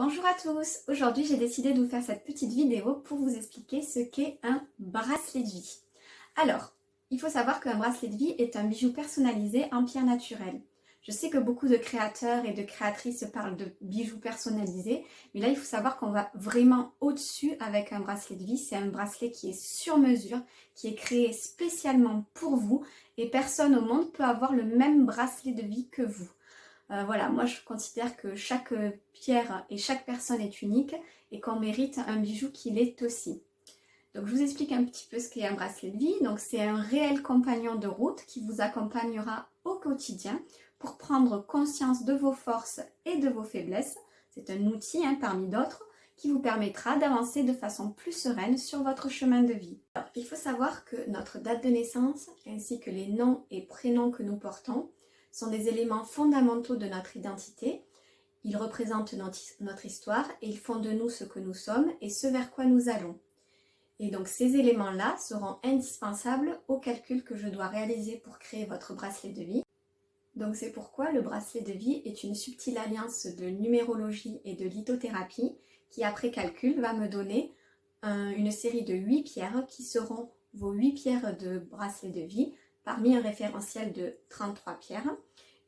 Bonjour à tous, aujourd'hui j'ai décidé de vous faire cette petite vidéo pour vous expliquer ce qu'est un bracelet de vie. Alors, il faut savoir qu'un bracelet de vie est un bijou personnalisé en pierre naturelle. Je sais que beaucoup de créateurs et de créatrices parlent de bijoux personnalisés, mais là il faut savoir qu'on va vraiment au-dessus avec un bracelet de vie. C'est un bracelet qui est sur mesure, qui est créé spécialement pour vous et personne au monde peut avoir le même bracelet de vie que vous. Voilà, moi je considère que chaque pierre et chaque personne est unique et qu'on mérite un bijou qui l'est aussi. Donc je vous explique un petit peu ce qu'est un bracelet de vie. Donc c'est un réel compagnon de route qui vous accompagnera au quotidien pour prendre conscience de vos forces et de vos faiblesses. C'est un outil parmi d'autres qui vous permettra d'avancer de façon plus sereine sur votre chemin de vie. Alors, il faut savoir que notre date de naissance ainsi que les noms et prénoms que nous portons sont des éléments fondamentaux de notre identité. Ils représentent notre histoire et ils font de nous ce que nous sommes et ce vers quoi nous allons. Et donc ces éléments-là seront indispensables au calcul que je dois réaliser pour créer votre bracelet de vie. Donc c'est pourquoi le bracelet de vie est une subtile alliance de numérologie et de lithothérapie qui après calcul va me donner une série de 8 pierres qui seront vos 8 pierres de bracelet de vie parmi un référentiel de 33 pierres.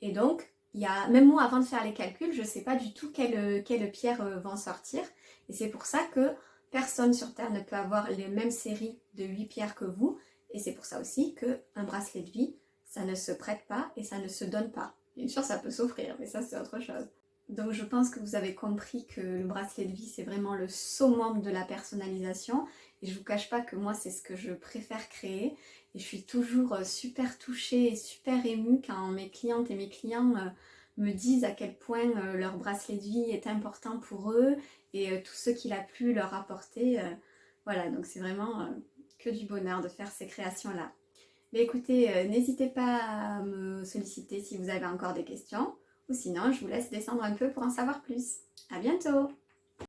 Et donc, même moi, avant de faire les calculs, je ne sais pas du tout quelles pierres vont sortir. Et c'est pour ça que personne sur Terre ne peut avoir les mêmes séries de 8 pierres que vous. Et c'est pour ça aussi qu'un bracelet de vie, ça ne se prête pas et ça ne se donne pas. Bien sûr, ça peut s'offrir, mais ça, c'est autre chose. Donc je pense que vous avez compris que le bracelet de vie, c'est vraiment le summum de la personnalisation. Et je ne vous cache pas que moi, c'est ce que je préfère créer. Et je suis toujours super touchée et super émue quand mes clientes et mes clients me disent à quel point leur bracelet de vie est important pour eux et tout ce qu'il a pu leur apporter. Voilà, donc c'est vraiment que du bonheur de faire ces créations-là. Mais écoutez, n'hésitez pas à me solliciter si vous avez encore des questions. Ou sinon, je vous laisse descendre un peu pour en savoir plus. À bientôt!